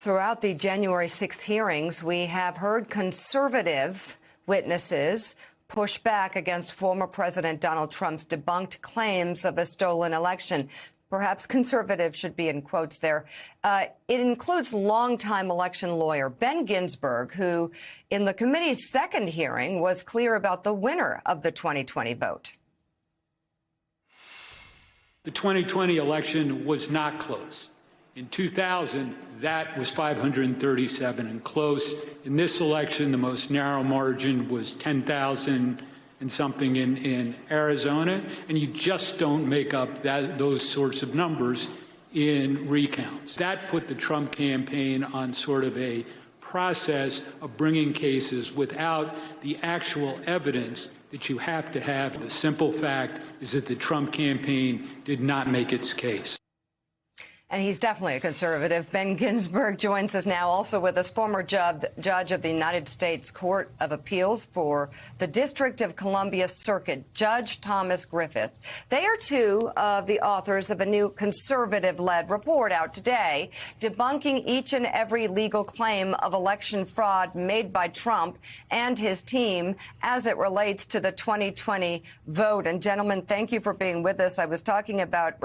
Throughout the January 6th hearings, we have heard conservative witnesses push back against former President Donald Trump's debunked claims of a stolen election. Perhaps conservative should be in quotes there. It includes longtime election lawyer Ben Ginsburg, who in the committee's second hearing was clear about the winner of the 2020 vote. The 2020 election was not close. In 2000, that was 537 and close. In this election, the most narrow margin was 10,000 and something in Arizona, and you just don't make up those sorts of numbers in recounts. That put the Trump campaign on sort of a process of bringing cases without the actual evidence that you have to have. The simple fact is that the Trump campaign did not make its case. And he's definitely a conservative. Ben Ginsburg joins us now, also with us, former judge of the United States Court of Appeals for the District of Columbia Circuit, Judge Thomas Griffith. They are two of the authors of a new conservative-led report out today, debunking each and every legal claim of election fraud made by Trump and his team as it relates to the 2020 vote. And gentlemen, thank you for being with us. I was talking about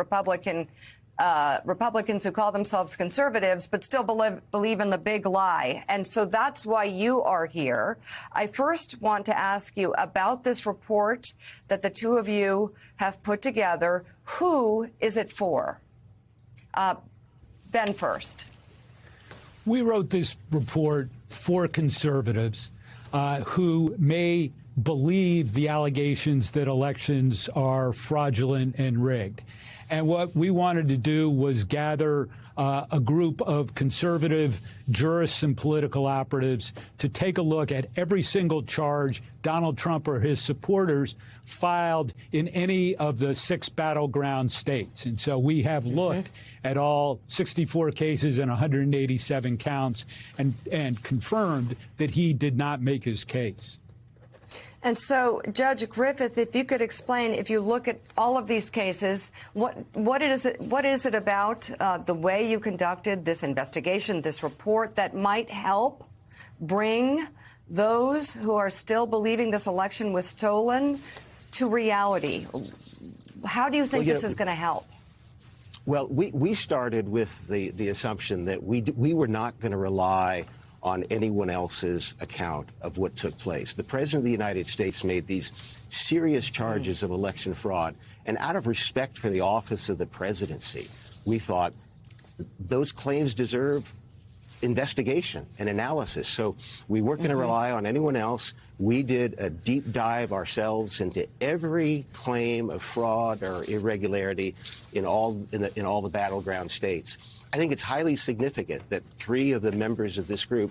Republicans who call themselves conservatives but still believe in the big lie. And so that's why you are here. I first want to ask you about this report that the two of you have put together. Who is it for? Ben first. We wrote this report for conservatives who may believe the allegations that elections are fraudulent and rigged. And what we wanted to do was gather a group of conservative jurists and political operatives to take a look at every single charge Donald Trump or his supporters filed in any of the 6 battleground states. And so we have looked at all 64 cases and 187 counts and confirmed that he did not make his case. And so, Judge Griffith, if you could explain, if you look at all of these cases, what is it about the way you conducted this investigation, this report, that might help bring those who are still believing this election was stolen to reality? How do you think this is going to help? Well, we started with the assumption that we were not going to rely on anyone else's account of what took place. The President of the United States made these serious charges of election fraud, and out of respect for the office of the presidency, we thought those claims deserve investigation and analysis. So we weren't going to rely on anyone else. We did a deep dive ourselves into every claim of fraud or irregularity in all the battleground states. I think it's highly significant that 3 of the members of this group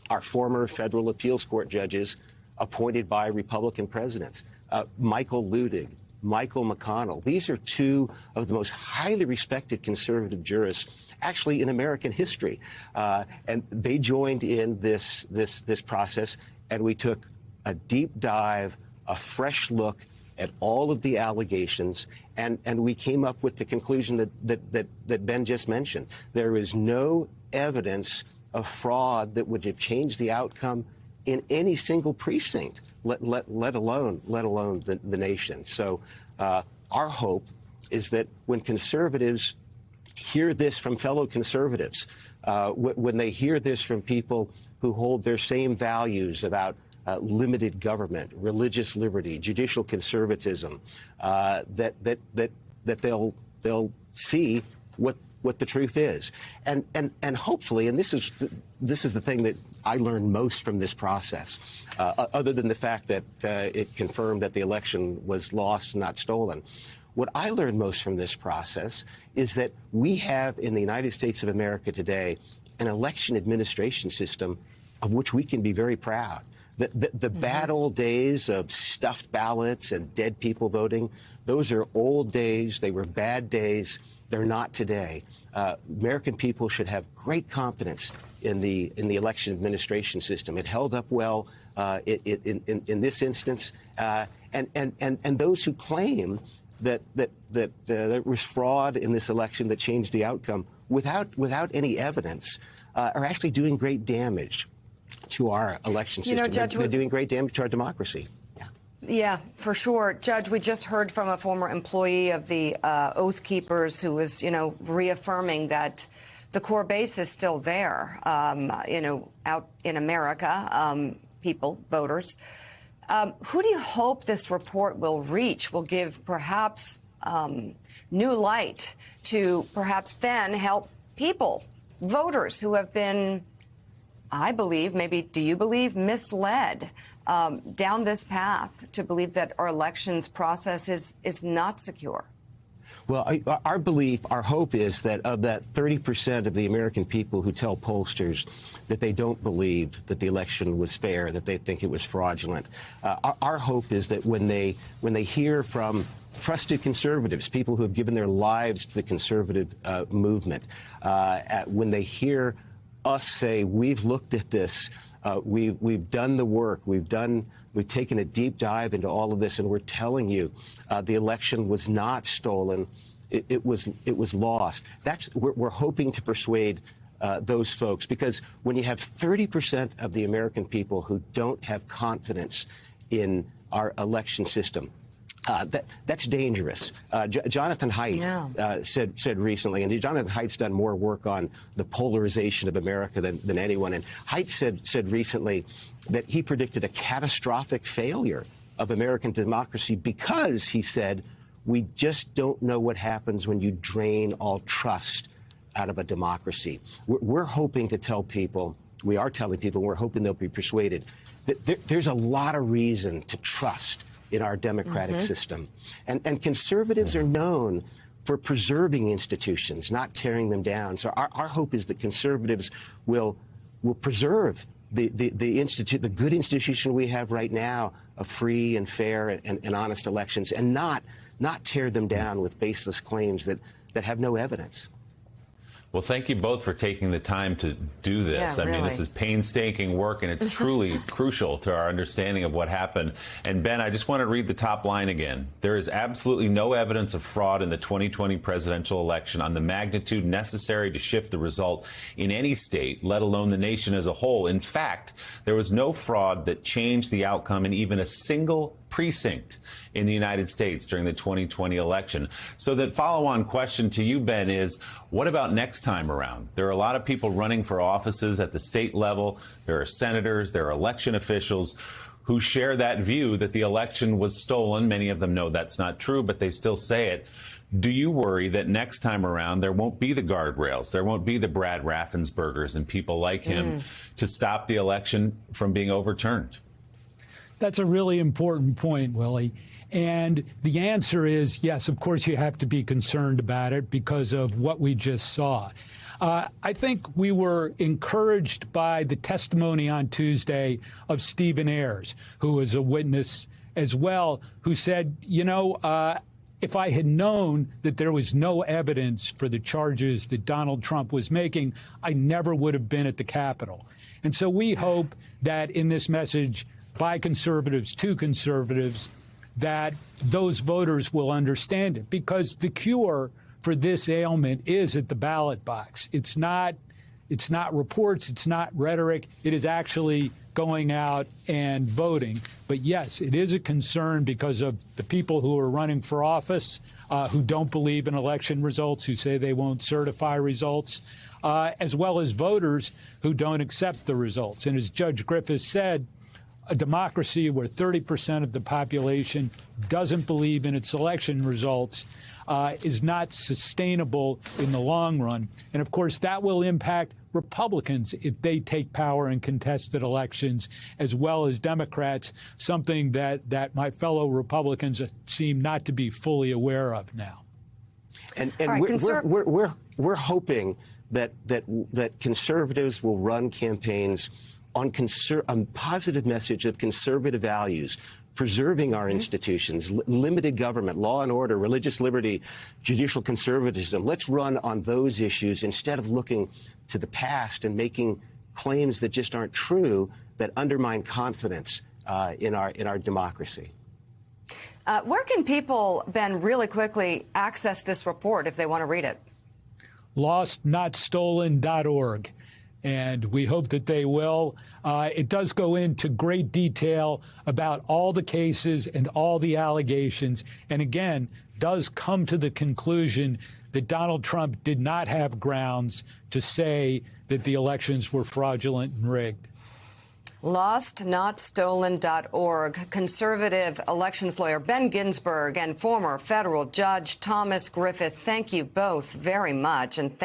are former federal appeals court judges appointed by Republican presidents. Michael Luttig, Michael McConnell. These are 2 of the most highly respected conservative jurists actually in American history. And they joined in this process, and we took a deep dive, a fresh look at all of the allegations, and we came up with the conclusion that Ben just mentioned. There is no evidence of fraud that would have changed the outcome in any single precinct, let alone the nation. So our hope is that when conservatives hear this from fellow conservatives, when they hear this from people who hold their same values about limited government, religious liberty, judicial conservatism, that they'll see what the truth is, and hopefully, and this is the thing that I learned most from this process, other than the fact that it confirmed that the election was lost, not stolen. What I learned most from this process is that we have in the United States of America today an election administration system of which we can be very proud. The bad old days of stuffed ballots and dead people voting, those are old days. They were bad days. They're not today. American people should have great confidence in the election administration system. It held up well in this instance, and those who claim that there was fraud in this election that changed the outcome without any evidence are actually doing great damage to our election system. You know, Judge, they're doing great damage to our democracy. Yeah, for sure. Judge, we just heard from a former employee of the Oath Keepers who was, reaffirming that the core base is still there, out in America, people, voters. Who do you hope this report will reach, will give perhaps new light to perhaps then help people, voters who have been, I believe, maybe do you believe, misled down this path to believe that our elections process is not secure? Well, our belief, our hope is that of that 30% of the American people who tell pollsters that they don't believe that the election was fair, that they think it was fraudulent, our hope is that when they hear from trusted conservatives, people who have given their lives to the conservative movement, when they hear us say, we've looked at this, we've done the work, we've taken a deep dive into all of this, and we're telling you the election was not stolen, it was lost. We're hoping to persuade those folks, because when you have 30% of the American people who don't have confidence in our election system, that's dangerous. Jonathan Haidt said recently, and Jonathan Haidt's done more work on the polarization of America than anyone. And Haidt said recently that he predicted a catastrophic failure of American democracy because, he said, we just don't know what happens when you drain all trust out of a democracy. We're hoping to tell people, we are telling people, and we're hoping they'll be persuaded that there's a lot of reason to trust in our democratic system. And conservatives are known for preserving institutions, not tearing them down. So our hope is that conservatives will preserve the good institution we have right now of free and fair and honest elections, and not tear them down with baseless claims that have no evidence. Well, thank you both for taking the time to do this. Yeah, I mean, really. this is painstaking work, and it's truly crucial to our understanding of what happened. And Ben, I just want to read the top line again. There is absolutely no evidence of fraud in the 2020 presidential election on the magnitude necessary to shift the result in any state, let alone the nation as a whole. In fact, there was no fraud that changed the outcome in even a single precinct in the United States during the 2020 election. So the follow-on question to you, Ben, is what about next time around? There are a lot of people running for offices at the state level. There are senators, there are election officials who share that view that the election was stolen. Many of them know that's not true, but they still say it. Do you worry that next time around there won't be the guardrails, there won't be the Brad Raffenspergers and people like him to stop the election from being overturned? That's a really important point, Willie. And the answer is yes, of course you have to be concerned about it because of what we just saw. I think we were encouraged by the testimony on Tuesday of Stephen Ayers, who was a witness as well, who said, if I had known that there was no evidence for the charges that Donald Trump was making, I never would have been at the Capitol. And so we hope that in this message by conservatives to conservatives, that those voters will understand it, because the cure for this ailment is at the ballot box. It's not reports, it's not rhetoric, it is actually going out and voting. But yes, it is a concern because of the people who are running for office, who don't believe in election results, who say they won't certify results, as well as voters who don't accept the results. And as Judge Griffiths said, a democracy where 30% of the population doesn't believe in its election results is not sustainable in the long run. And of course, that will impact Republicans if they take power in contested elections, as well as Democrats, something that my fellow Republicans seem not to be fully aware of now. And right, we're hoping that conservatives will run campaigns on positive message of conservative values, preserving our institutions, limited government, law and order, religious liberty, judicial conservatism. Let's run on those issues instead of looking to the past and making claims that just aren't true, that undermine confidence in our democracy. Where can people, Ben, really quickly access this report if they want to read it? LostNotStolen.org. and we hope that they will. It does go into great detail about all the cases and all the allegations, and again, does come to the conclusion that Donald Trump did not have grounds to say that the elections were fraudulent and rigged. LostNotStolen.org. Conservative elections lawyer Ben Ginsburg and former federal judge Thomas Griffith, thank you both very much. And